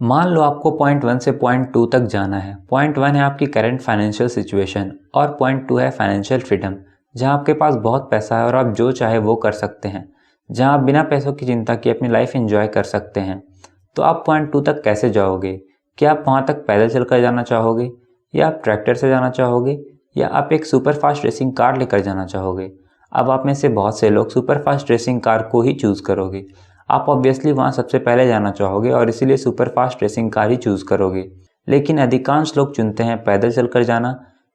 मान लो आपको पॉइंट 1 से पॉइंट 2 तक जाना है। पॉइंट 1 है आपकी करंट फाइनेंशियल सिचुएशन और पॉइंट 2 है फाइनेंशियल फ्रीडम, जहां आपके पास बहुत पैसा है और आप जो चाहे वो कर सकते हैं, जहां आप बिना पैसों की चिंता किए अपनी लाइफ एंजॉय कर सकते हैं। तो आप पॉइंट 2 तक कैसे जाओगे? क्या आप वहां तक पैदल चलकर जाना चाहोगे, या आप ट्रैक्टर से जाना चाहोगे, या आप एक सुपर फास्ट रेसिंग कार लेकर जाना चाहोगे? अब आप में से बहुत से लोग सुपर फास्ट रेसिंग कार को ही चूज़ करोगे। आप ऑब्वियसली वहाँ सबसे पहले जाना चाहोगे और इसीलिए सुपर फास्ट रेसिंग कार ही चूज़ करोगे। लेकिन अधिकांश लोग चुनते हैं पैदल चलकर जाना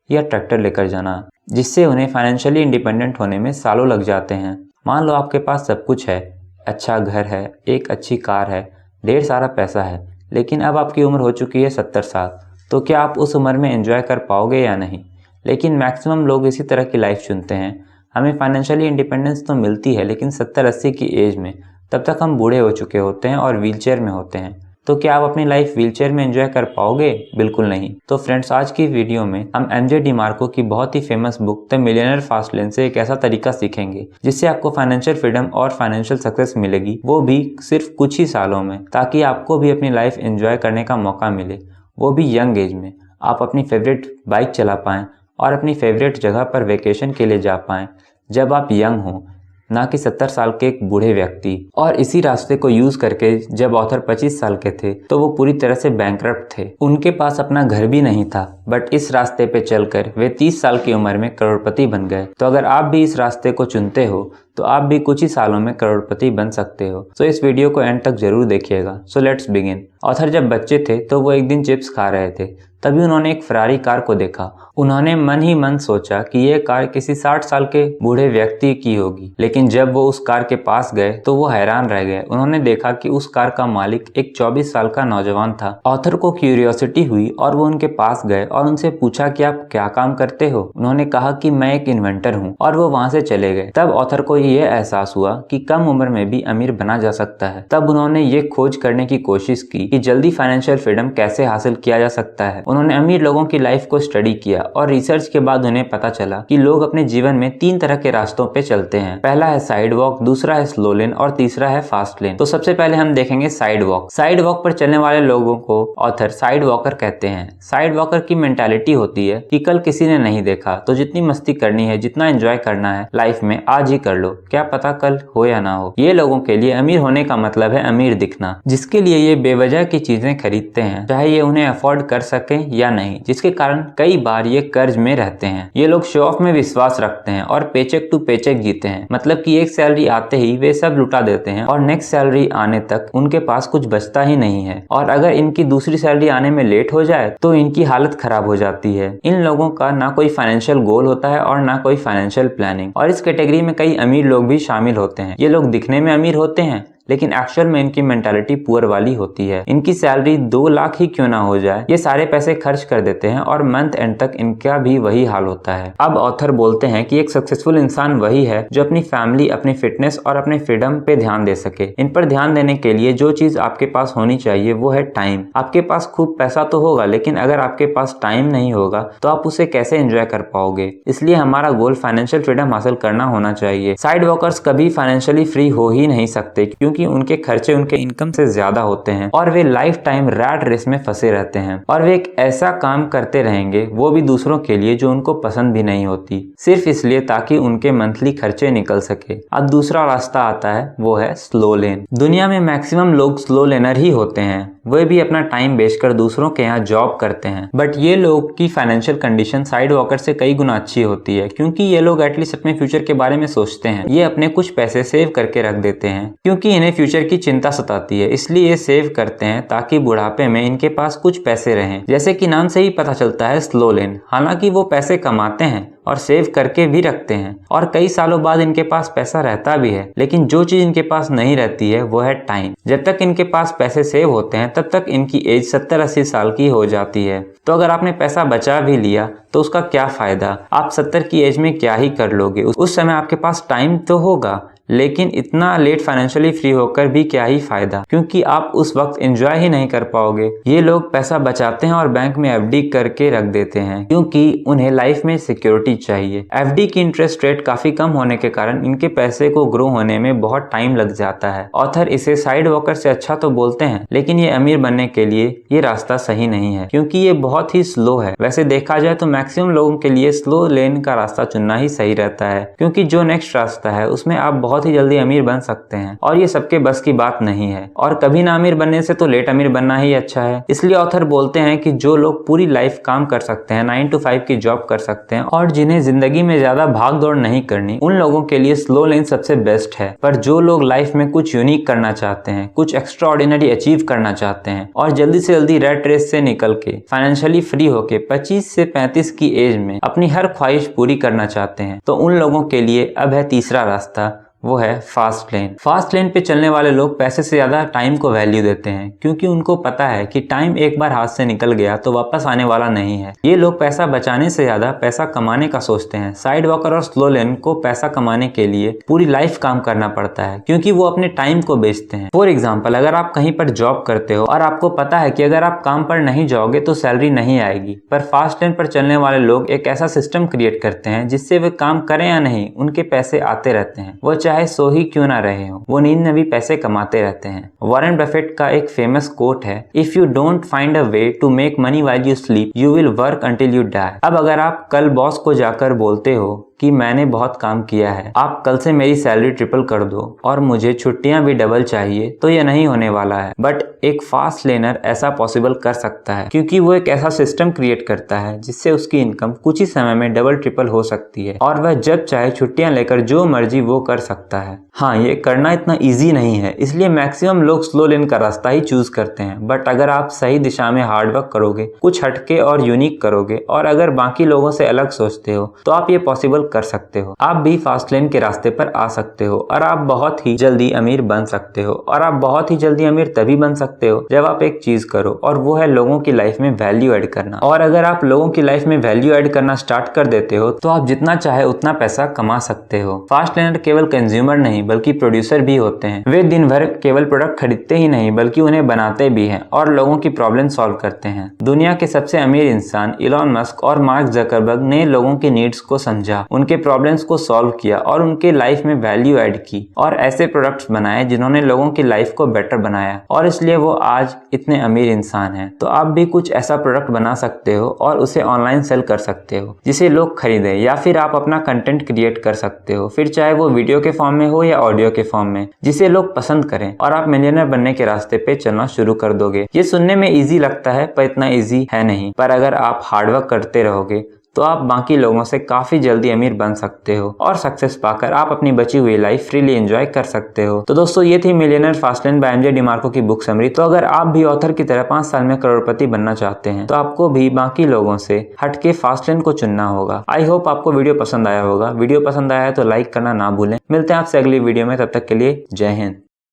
या ट्रैक्टर लेकर जाना, जिससे उन्हें फाइनेंशियली इंडिपेंडेंट होने में सालों लग जाते हैं। मान लो आपके पास सब कुछ है, अच्छा घर है, एक अच्छी कार है, ढेर सारा पैसा है, लेकिन अब आपकी उम्र हो चुकी है 70 साल। तो क्या आप उस उम्र में एंजॉय कर पाओगे या नहीं? लेकिन मैक्सिमम लोग इसी तरह की लाइफ चुनते हैं। हमें फाइनेंशियली इंडिपेंडेंस तो मिलती है, लेकिन 70-80 की एज में, तब तक हम बूढ़े हो चुके होते हैं और व्हीलचेयर में होते हैं। तो क्या आप अपनी लाइफ व्हीलचेयर में एंजॉय कर पाओगे? बिल्कुल नहीं। तो फ्रेंड्स, आज की वीडियो में हम एमजे डिमार्को की बहुत ही famous book the millionaire fast lane से एक ऐसा तरीका सीखेंगे जिससे आपको फाइनेंशियल फ्रीडम और फाइनेंशियल सक्सेस मिलेगी, वो भी सिर्फ कुछ ही सालों में, ताकि आपको भी अपनी लाइफ एंजॉय करने का मौका मिले, वो भी यंग एज में। आप अपनी फेवरेट बाइक चला पाएं और अपनी फेवरेट जगह पर वेकेशन के लिए जा पाएं जब आप यंग हो, ना कि 70 साल के एक बूढ़े व्यक्ति। और इसी रास्ते को यूज करके जब ऑथर 25 साल के थे तो वो पूरी तरह से बैंकरप्ट थे। उनके पास अपना घर भी नहीं था, बट इस रास्ते पे चलकर वे 30 साल की उम्र में करोड़पति बन गए। तो अगर आप भी इस रास्ते को चुनते हो तो आप भी कुछ ही सालों में करोड़पति बन सकते हो। तो इस वीडियो को एंड तक जरूर देखिएगा। So let's begin. ऑथर जब बच्चे थे तो वो एक दिन चिप्स खा रहे थे, तभी उन्होंने एक फरारी कार को देखा। उन्होंने मन ही मन सोचा कि यह कार किसी 60 साल के बूढ़े व्यक्ति की होगी, लेकिन जब वो उस कार के पास गए तो वो हैरान रह गए। उन्होंने देखा कि उस कार का मालिक एक 24 साल का नौजवान था। ऑथर को क्यूरियोसिटी हुई और वो उनके पास गए और उनसे पूछा कि आप क्या काम करते हो? उन्होंने कहा कि मैं एक इन्वेंटर हूँ, और वो वहाँ से चले गए। तब ऑथर को ये एहसास हुआ कि कम उम्र में भी अमीर बना जा सकता है। तब उन्होंने ये खोज करने की कोशिश की कि जल्दी फाइनेंशियल फ्रीडम कैसे हासिल किया जा सकता है। उन्होंने अमीर लोगों की लाइफ को स्टडी किया और रिसर्च के बाद उन्हें पता चला कि लोग अपने जीवन में 3 तरह के रास्तों पे चलते हैं। पहला है साइड वॉक, दूसरा है स्लो लेन और तीसरा है फास्ट लेन। तो सबसे पहले हम देखेंगे साइड वॉक। साइड वॉक पर चलने वाले लोगों को ऑथर साइड वॉकर कहते हैं। साइड वॉकर की मेंटालिटी होती है कि कल किसी ने नहीं देखा, तो जितनी मस्ती करनी है, जितना एंजॉय करना है लाइफ में, आज ही कर लो, क्या पता कल हो या ना हो। ये लोगों के लिए अमीर होने का मतलब है अमीर दिखना, जिसके लिए ये बेवजह की चीजें खरीदते हैं, चाहे ये उन्हें अफोर्ड कर सके या नहीं, जिसके कारण कई बार ये कर्ज में रहते हैं। ये लोग शो ऑफ में विश्वास रखते हैं और पेचेक टू पेचेक जीते हैं, मतलब कि एक सैलरी आते ही वे सब लुटा देते हैं और नेक्स्ट सैलरी आने तक उनके पास कुछ बचता ही नहीं है। और अगर इनकी दूसरी सैलरी आने में लेट हो जाए तो इनकी हालत खराब हो जाती है। इन लोगों का ना कोई फाइनेंशियल गोल होता है और ना कोई फाइनेंशियल प्लानिंग। और इस कैटेगरी में कई अमीर लोग भी शामिल होते हैं। ये लोग दिखने में अमीर होते हैं, लेकिन एक्चुअल में इनकी मेंटालिटी पुअर वाली होती है। इनकी सैलरी 2 लाख ही क्यों ना हो जाए, ये सारे पैसे खर्च कर देते हैं और मंथ एंड तक इनका भी वही हाल होता है। अब ऑथर बोलते हैं कि एक सक्सेसफुल इंसान वही है जो अपनी फैमिली, अपनी फिटनेस और अपने फ्रीडम पे ध्यान दे सके। इन पर ध्यान देने के लिए जो चीज आपके पास होनी चाहिए वो है टाइम। आपके पास खूब पैसा तो होगा, लेकिन अगर आपके पास टाइम नहीं होगा तो आप उसे कैसे एंजॉय कर पाओगे? इसलिए हमारा गोल फाइनेंशियल फ्रीडम हासिल करना होना चाहिए। साइड वॉकर्स कभी फाइनेंशियली फ्री हो ही नहीं सकते, क्योंकि उनके खर्चे उनके इनकम से ज्यादा होते हैं और वे लाइफ टाइम रैट रेस में फंसे रहते हैं। और वे एक ऐसा काम करते रहेंगे, वो भी दूसरों के लिए, जो उनको पसंद भी नहीं होती, सिर्फ इसलिए ताकि उनके मंथली खर्चे निकल सके। अब दूसरा रास्ता आता है, वो है स्लो लेन। दुनिया में मैक्सिमम लोग स्लो लेनर ही होते हैं। वे भी अपना टाइम बेचकर दूसरों के यहाँ जॉब करते हैं। बट ये लोग की फाइनेंशियल कंडीशन साइड वॉकर से कई गुना अच्छी होती है, क्योंकि ये लोग एटलीस्ट अपने फ्यूचर के बारे में सोचते हैं। ये अपने कुछ पैसे सेव करके रख देते हैं, क्योंकि इन्हें फ्यूचर की चिंता सताती है, इसलिए ये सेव करते हैं ताकि बुढ़ापे में इनके पास कुछ पैसे रहें। जैसे कि नाम से ही पता चलता है, स्लो लेन। हालांकि वो पैसे कमाते हैं और सेव करके भी रखते हैं, और कई सालों बाद इनके पास पैसा रहता भी है, लेकिन जो चीज इनके पास नहीं रहती है वो है टाइम। जब तक इनके पास पैसे सेव होते हैं तब तक इनकी एज 70-80 साल की हो जाती है। तो अगर आपने पैसा बचा भी लिया तो उसका क्या फायदा? आप 70 की एज में क्या ही कर लोगे? उस समय आपके पास टाइम तो होगा, लेकिन इतना लेट फाइनेंशियली फ्री होकर भी क्या ही फायदा, क्योंकि आप उस वक्त एंजॉय ही नहीं कर पाओगे। ये लोग पैसा बचाते हैं और बैंक में एफडी करके रख देते हैं, क्योंकि उन्हें लाइफ में सिक्योरिटी चाहिए। एफडी की इंटरेस्ट रेट काफी कम होने के कारण इनके पैसे को ग्रो होने में बहुत टाइम लग जाता है। ऑथर इसे साइड वॉकर से अच्छा तो बोलते हैं, लेकिन ये अमीर बनने के लिए ये रास्ता सही नहीं है, क्योंकि ये बहुत ही स्लो है। वैसे देखा जाए तो मैक्सिमम लोगों के लिए स्लो लेन का रास्ता चुनना ही सही रहता है, क्योंकि जो नेक्स्ट रास्ता है उसमें आप बहुत ही जल्दी अमीर बन सकते हैं और ये सबके बस की बात नहीं है। और कभी ना अमीर बनने से तो लेट अमीर बनना ही अच्छा है। इसलिए ऑथर बोलते हैं कि जो लोग पूरी लाइफ काम कर सकते हैं, 9 to 5 की जॉब कर सकते हैं और जिन्हें जिंदगी में ज्यादा भाग दौड़ नहीं करनी, उन लोगों के लिए स्लो लेन सबसे बेस्ट है। पर जो लोग लाइफ में कुछ यूनिक करना चाहते हैं, कुछ एक्स्ट्रा ऑर्डिनरी अचीव करना चाहते हैं और जल्दी से जल्दी रेट रेस से निकल के फाइनेंशियली फ्री होके 25 से 35 की एज में अपनी हर ख्वाहिश पूरी करना चाहते हैं, तो उन लोगों के लिए अब है तीसरा रास्ता, वो है फास्ट लेन। फास्ट लेन पे चलने वाले लोग पैसे से ज्यादा टाइम को वैल्यू देते हैं, क्योंकि उनको पता है कि टाइम एक बार हाथ से निकल गया तो वापस आने वाला नहीं है। ये लोग पैसा बचाने से ज्यादा पैसा कमाने का सोचते हैं। साइड वॉकर और स्लो लेन को पैसा कमाने के लिए पूरी लाइफ काम करना पड़ता है, क्योंकि वो अपने टाइम को बेचते हैं। फॉर एग्जाम्पल, अगर आप कहीं पर जॉब करते हो और आपको पता है कि अगर आप काम पर नहीं जाओगे तो सैलरी नहीं आएगी, पर फास्ट लेन पर चलने वाले लोग एक ऐसा सिस्टम क्रिएट करते हैं जिससे वे काम करें या नहीं, उनके पैसे आते रहते हैं। वो चाहे सो ही क्यों ना रहे हो, वो नींद में भी पैसे कमाते रहते हैं। वॉरेन बफेट का एक फेमस कोट है, if you don't find a way to make money while you sleep you will work until you die. अब अगर आप कल बॉस को जाकर बोलते हो कि मैंने बहुत काम किया है, आप कल से मेरी सैलरी ट्रिपल कर दो और मुझे छुट्टियां भी डबल चाहिए, तो यह नहीं होने वाला है। बट एक फास्ट लेनर ऐसा पॉसिबल कर सकता है, क्योंकि वो एक ऐसा सिस्टम क्रिएट करता है जिससे उसकी इनकम कुछ ही समय में डबल ट्रिपल हो सकती है और वह जब चाहे छुट्टियां लेकर जो मर्जी वो कर सकता है। हाँ, ये करना इतना ईजी नहीं है, इसलिए मैक्सिमम लोग स्लो लेन का रास्ता ही चूज करते हैं। बट अगर आप सही दिशा में हार्डवर्क करोगे, कुछ हटके और यूनिक करोगे और अगर बाकी लोगों से अलग सोचते हो, तो आप ये पॉसिबल कर सकते हो। आप भी फास्ट लेन के रास्ते पर आ सकते हो और आप बहुत ही जल्दी अमीर बन सकते हो। और आप बहुत ही जल्दी अमीर तभी बन सकते हो जब आप एक चीज करो, और वो है लोगों की लाइफ में वैल्यू ऐड करना। और अगर आप लोगों की लाइफ में वैल्यू ऐड करना स्टार्ट कर देते हो, तो आप जितना चाहे उतना पैसा कमा सकते हो। फास्ट लेनर केवल कंज्यूमर नहीं बल्कि प्रोड्यूसर भी होते हैं। वे दिन भर केवल प्रोडक्ट खरीदते ही नहीं बल्कि उन्हें बनाते भी हैं और लोगों की प्रॉब्लम सॉल्व करते हैं। दुनिया के सबसे अमीर इंसान इलॉन मस्क और मार्क जकरबर्ग ने लोगों की नीड्स को समझा, उनके प्रॉब्लम्स को सॉल्व किया और उनके लाइफ में वैल्यू ऐड की और ऐसे प्रोडक्ट्स बनाए जिन्होंने लोगों की लाइफ को बेटर बनाया, और इसलिए वो आज इतने अमीर इंसान हैं। तो आप भी कुछ ऐसा प्रोडक्ट बना सकते हो और उसे ऑनलाइन सेल कर सकते हो जिसे लोग खरीदें, या फिर आप अपना कंटेंट क्रिएट कर सकते हो, फिर चाहे वो वीडियो के फॉर्म में हो या ऑडियो के फॉर्म में, जिसे लोग पसंद करें, और आप मिलियनर बनने के रास्ते पे चलना शुरू कर दोगे। ये सुनने में इजी लगता है पर इतना इजी है नहीं, पर अगर आप हार्डवर्क करते रहोगे तो आप बाकी लोगों से काफी जल्दी अमीर बन सकते हो और सक्सेस पाकर आप अपनी बची हुई लाइफ फ्रीली एंजॉय कर सकते हो। तो दोस्तों, ये थी millionaire fast lane by MJ DeMarco की बुक समरी। तो अगर आप भी ऑथर की तरह 5 साल में करोड़पति बनना चाहते हैं, तो आपको भी बाकी लोगों से हटके फास्ट लेन को चुनना होगा। आई होप आपको वीडियो पसंद आया होगा। वीडियो पसंद आया है तो लाइक करना ना भूलें। मिलते हैं आपसे अगली वीडियो में, तब तक के लिए जय हिंद।